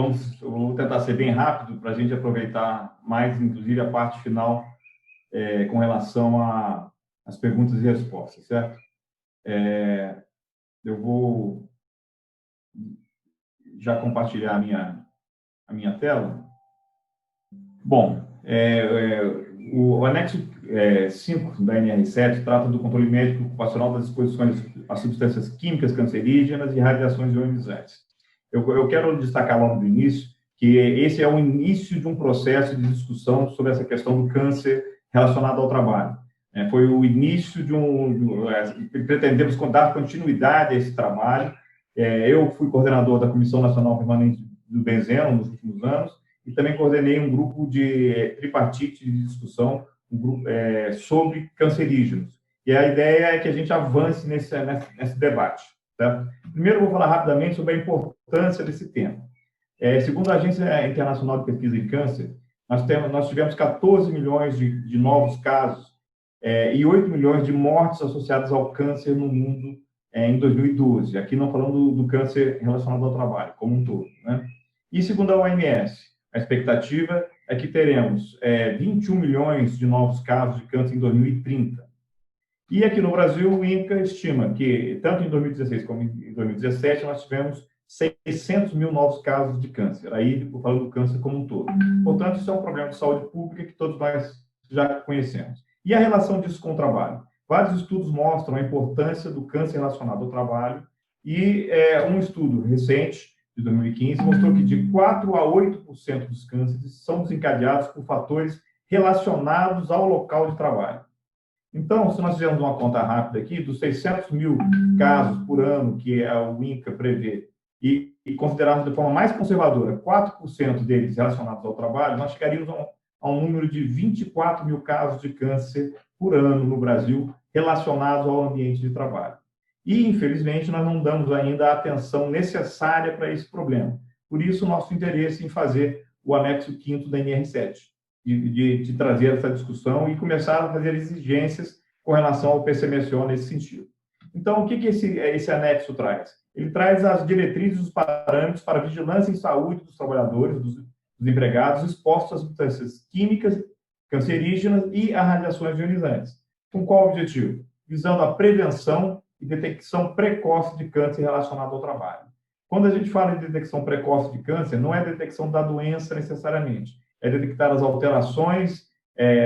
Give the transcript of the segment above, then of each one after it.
eu vou tentar ser bem rápido para a gente aproveitar mais, inclusive, a parte final com relação às perguntas e respostas, certo? Eu vou já compartilhar a minha tela. Bom, o anexo 5 da NR7 trata do controle médico ocupacional das exposições a substâncias químicas cancerígenas e radiações ionizantes. Eu quero destacar logo do início que esse é o início de um processo de discussão sobre essa questão do câncer relacionado ao trabalho. Foi o início pretendemos dar continuidade a esse trabalho. Eu fui coordenador da Comissão Nacional Permanente do Benzeno nos últimos anos e também coordenei um grupo de tripartite de discussão, um grupo sobre cancerígenos. E a ideia é que a gente avance nesse debate. Certo? Primeiro, eu vou falar rapidamente sobre a importância desse tema. Segundo a Agência Internacional de Pesquisa em Câncer, nós tivemos 14 milhões de novos casos e 8 milhões de mortes associadas ao câncer no mundo em 2012. Aqui não falando do câncer relacionado ao trabalho, como um todo. Né? E segundo a OMS, a expectativa é que teremos 21 milhões de novos casos de câncer em 2030. E aqui no Brasil, o INCA estima que, tanto em 2016 como em 2017, nós tivemos 600 mil novos casos de câncer, aí falando do câncer como um todo. Portanto, isso é um problema de saúde pública que todos nós já conhecemos. E a relação disso com o trabalho? Vários estudos mostram a importância do câncer relacionado ao trabalho e um estudo recente, de 2015, mostrou que de 4% a 8% dos cânceres são desencadeados por fatores relacionados ao local de trabalho. Então, se nós fizermos uma conta rápida aqui, dos 600 mil casos por ano que o INCA prevê, e considerarmos de forma mais conservadora 4% deles relacionados ao trabalho, nós chegaríamos a um número de 24 mil casos de câncer por ano no Brasil relacionados ao ambiente de trabalho. E, infelizmente, nós não damos ainda a atenção necessária para esse problema. Por isso, o nosso interesse em fazer o anexo 5º da NR7, de trazer essa discussão e começar a fazer exigências com relação ao PCMSO nesse sentido. Então, o que esse anexo traz? Ele traz as diretrizes e os parâmetros para a vigilância em saúde dos trabalhadores, dos empregados expostos a substâncias químicas, cancerígenas e a radiações ionizantes. Com qual objetivo? Visando a prevenção e detecção precoce de câncer relacionado ao trabalho. Quando a gente fala de detecção precoce de câncer, não é detecção da doença necessariamente, é detectar as alterações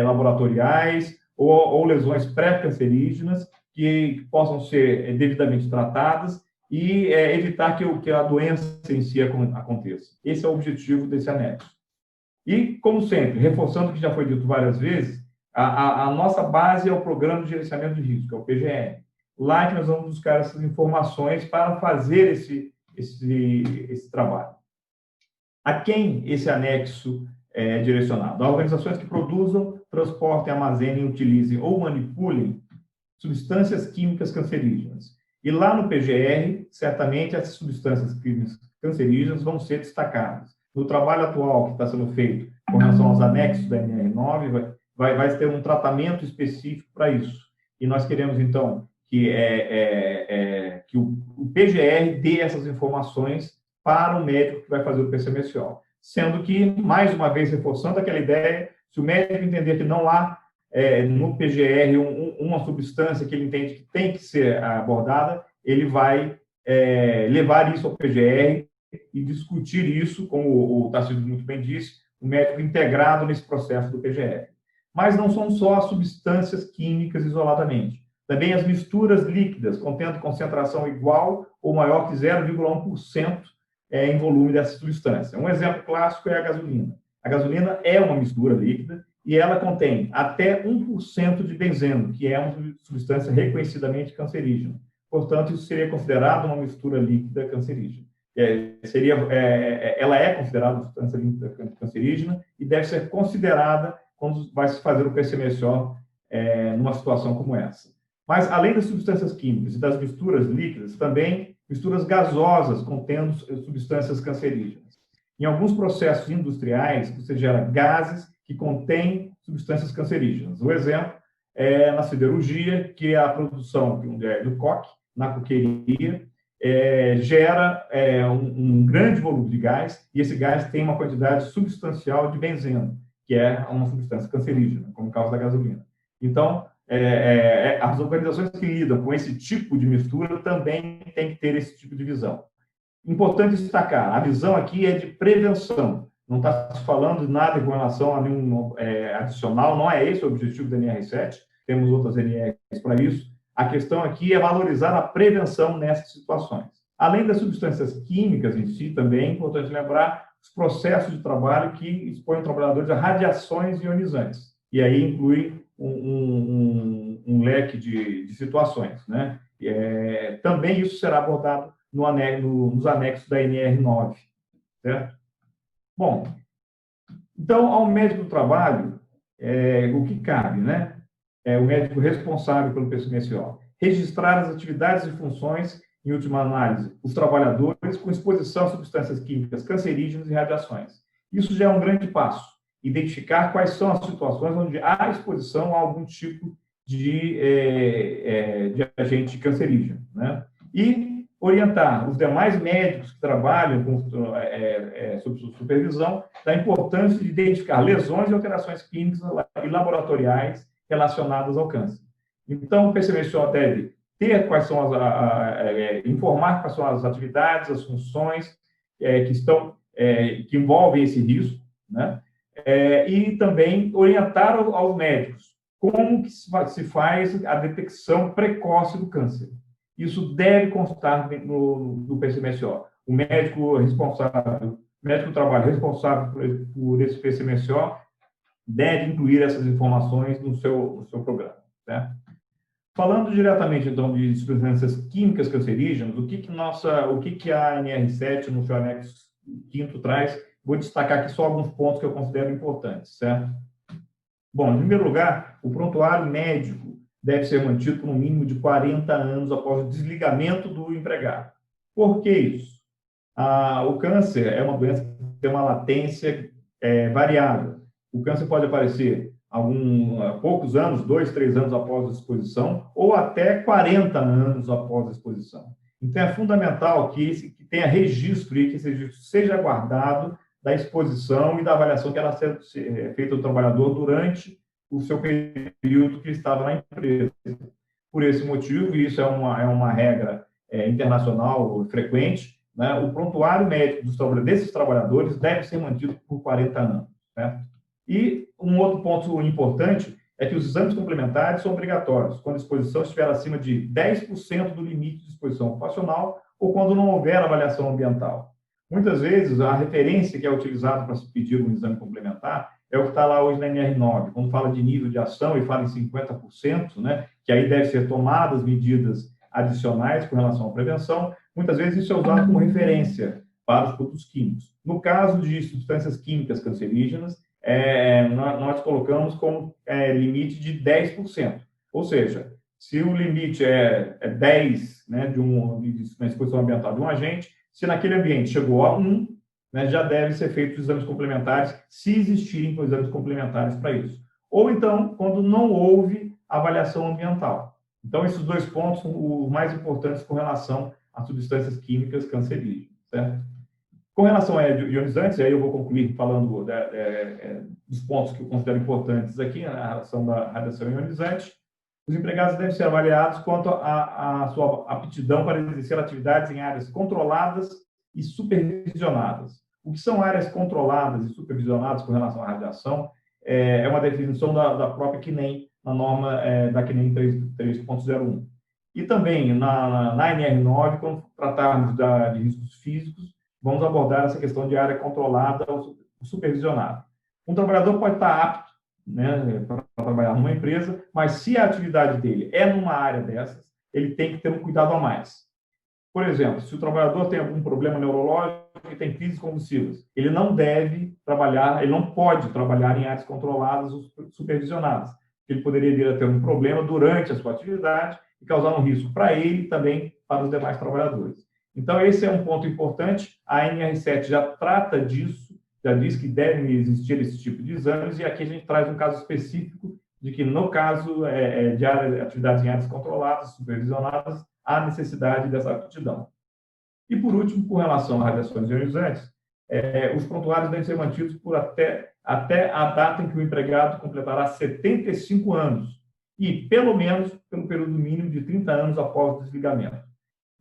laboratoriais ou lesões pré-cancerígenas que possam ser devidamente tratadas e evitar que a doença em si aconteça. Esse é o objetivo desse anexo. E, como sempre, reforçando o que já foi dito várias vezes, a nossa base é o Programa de Gerenciamento de Risco, é o PGR. Lá que nós vamos buscar essas informações para fazer esse trabalho. A quem esse anexo é direcionado? A organizações que produzam, transportem, armazenem, utilizem ou manipulem substâncias químicas cancerígenas. E lá no PGR, certamente, essas substâncias químicas cancerígenas vão ser destacadas. No trabalho atual que está sendo feito com relação aos anexos da NR9, vai ter um tratamento específico para isso. E nós queremos, então, que o PGR dê essas informações para o médico que vai fazer o PCMSO. Sendo que, mais uma vez, reforçando aquela ideia, se o médico entender que não há no PGR uma substância que ele entende que tem que ser abordada, ele vai levar isso ao PGR e discutir isso, como o Tarcísio muito bem disse, o médico integrado nesse processo do PGR. Mas não são só as substâncias químicas isoladamente. Também as misturas líquidas, contendo concentração igual ou maior que 0,1% em volume dessa substância. Um exemplo clássico é a gasolina. A gasolina é uma mistura líquida e ela contém até 1% de benzeno, que é uma substância reconhecidamente cancerígena. Portanto, isso seria considerado uma mistura líquida cancerígena. Ela é considerada uma substância líquida cancerígena e deve ser considerada quando vai se fazer o PCMSO numa situação como essa. Mas, além das substâncias químicas e das misturas líquidas, também misturas gasosas contendo substâncias cancerígenas. Em alguns processos industriais, você gera gases que contêm substâncias cancerígenas. O exemplo é na siderurgia, que é a produção do coque, na coqueria, gera um grande volume de gás, e esse gás tem uma quantidade substancial de benzeno, que é uma substância cancerígena, como causa da gasolina. Então, as organizações que lidam com esse tipo de mistura também têm que ter esse tipo de visão. Importante destacar, a visão aqui é de prevenção, não está se falando de nada com relação a nenhum adicional, não é esse o objetivo da NR7, temos outras NRs para isso. A questão aqui é valorizar a prevenção nessas situações. Além das substâncias químicas em si, também é importante lembrar os processos de trabalho que expõem o trabalhador a radiações ionizantes, e aí inclui um leque de situações, né? Também isso será abordado nos anexos da NR9, certo? Bom, então, ao médico do trabalho, o que cabe, né? O médico responsável pelo PCMSO registrar as atividades e funções, em última análise, os trabalhadores com exposição a substâncias químicas cancerígenas e radiações. Isso já é um grande passo. Identificar quais são as situações onde há exposição a algum tipo de agente cancerígeno, né? E orientar os demais médicos que trabalham sob supervisão da importância de identificar lesões e alterações clínicas e laboratoriais relacionadas ao câncer. Então, o PCMSO deve ter informar quais são as atividades, as funções que envolvem esse risco, né? E também orientar aos médicos como que se faz a detecção precoce do câncer. Isso deve constar no PCMSO. O médico responsável, o médico do trabalho responsável por esse PCMSO deve incluir essas informações no seu programa, certo? Falando diretamente, então, de substâncias químicas cancerígenas, o que a NR7, no seu anexo 5º, traz? Vou destacar aqui só alguns pontos que eu considero importantes, certo? Bom, em primeiro lugar, o prontuário médico deve ser mantido por um mínimo de 40 anos após o desligamento do empregado. Por que isso? O câncer é uma doença que tem uma latência variável. O câncer pode aparecer poucos anos, 2, 3 anos após a exposição, ou até 40 anos após a exposição. Então, é fundamental que tenha registro e que esse registro seja guardado da exposição e da avaliação que ela seja feita do trabalhador durante o seu período que estava na empresa. Por esse motivo, e isso é uma regra internacional frequente, né, o prontuário médico desses trabalhadores deve ser mantido por 40 anos. Né? E um outro ponto importante é que os exames complementares são obrigatórios quando a exposição estiver acima de 10% do limite de exposição ocupacional ou quando não houver avaliação ambiental. Muitas vezes, a referência que é utilizada para se pedir um exame complementar é o que está lá hoje na NR9, quando fala de nível de ação e fala em 50%, né, que aí deve ser tomadas medidas adicionais com relação à prevenção. Muitas vezes isso é usado como referência para os produtos químicos. No caso de substâncias químicas cancerígenas, nós colocamos como limite de 10%. Ou seja, se o limite é 10, né, de uma exposição ambiental de um agente, se naquele ambiente chegou a 1, né, já devem ser feitos exames complementares, se existirem exames complementares para isso. Ou então, quando não houve avaliação ambiental. Então, esses dois pontos são os mais importantes com relação a substâncias químicas cancerígenas, certo? Com relação a ionizantes, aí eu vou concluir falando dos pontos que eu considero importantes aqui, na relação da radiação ionizante. Os empregados devem ser avaliados quanto à sua aptidão para exercer atividades em áreas controladas e supervisionadas. O que são áreas controladas e supervisionadas com relação à radiação é uma definição da própria CNEM, na norma da CNEM 3.01. E também na NR9, quando tratarmos de riscos físicos, vamos abordar essa questão de área controlada ou supervisionada. Um trabalhador pode estar apto, né, para trabalhar numa empresa, mas se a atividade dele é numa área dessas, ele tem que ter um cuidado a mais. Por exemplo, se o trabalhador tem algum problema neurológico e tem crises convulsivas, ele não deve trabalhar, ele não pode trabalhar em áreas controladas ou supervisionadas. Ele poderia vir a ter um problema durante a sua atividade e causar um risco para ele e também para os demais trabalhadores. Então, esse é um ponto importante. A NR7 já trata disso, já diz que devem existir esse tipo de exames, e aqui a gente traz um caso específico de que, no caso de atividades em áreas controladas, supervisionadas, há necessidade dessa aptidão. E, por último, com relação a radiações ionizantes, os prontuários devem ser mantidos por até a data em que o empregado completará 75 anos e, pelo menos, pelo período mínimo de 30 anos após o desligamento.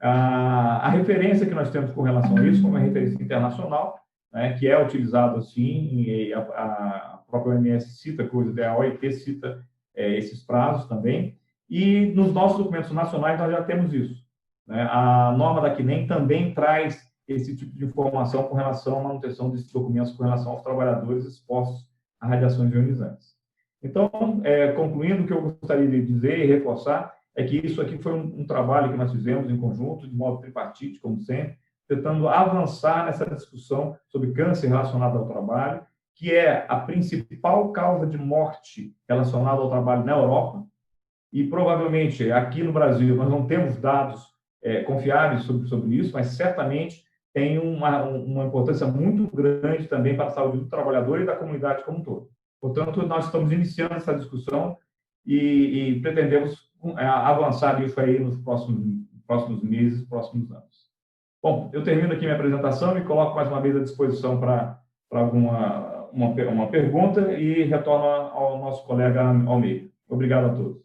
A referência que nós temos com relação a isso, como é referência internacional, né, que é utilizado assim, e a própria OMS cita coisas, a OIT cita esses prazos também, e nos nossos documentos nacionais nós já temos isso. Né? A norma da CNEM também traz esse tipo de informação com relação à manutenção desses documentos com relação aos trabalhadores expostos a radiações ionizantes. Então, concluindo, o que eu gostaria de dizer e reforçar é que isso aqui foi um trabalho que nós fizemos em conjunto, de modo tripartite, como sempre, tentando avançar nessa discussão sobre câncer relacionado ao trabalho, que é a principal causa de morte relacionada ao trabalho na Europa, e provavelmente aqui no Brasil nós não temos dados confiáveis sobre isso, mas certamente tem uma importância muito grande também para a saúde do trabalhador e da comunidade como um todo. Portanto, nós estamos iniciando essa discussão e pretendemos avançar nisso aí nos próximos meses, próximos anos. Bom, eu termino aqui minha apresentação e coloco mais uma vez à disposição para uma pergunta e retorno ao nosso colega Almeida. Obrigado a todos.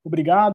Obrigado.